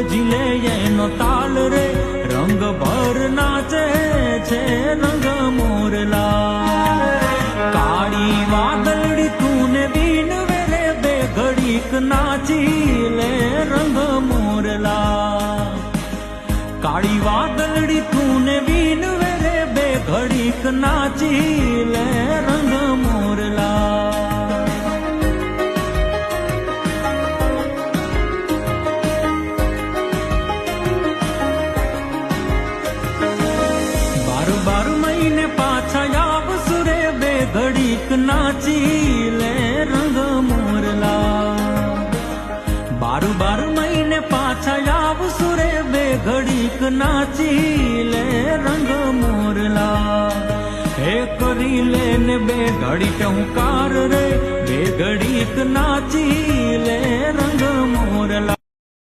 ઝીલે એનો તાલ રે રંગ ભર નાચે છે રંગ મોરલા કાળી વાદળી તું ને બીન વેરે બે ઘડીક નાચી લે રંગ મોરલા કાળી વાદળી તું ને બીન વેરે બે ઘડીક નાચી લે રંગ મોરલા બાર મહિને પાછા આવશું રે બે ઘડીક નાચી લે રંગ મોરલા બાર મહિને પાછા આવશું રે બે ઘડીક નાચી લે રંગ મોરલા હે કરી લે ને બે ઘડીક હુંકાર રે બે ઘડીક નાચી લે રંગ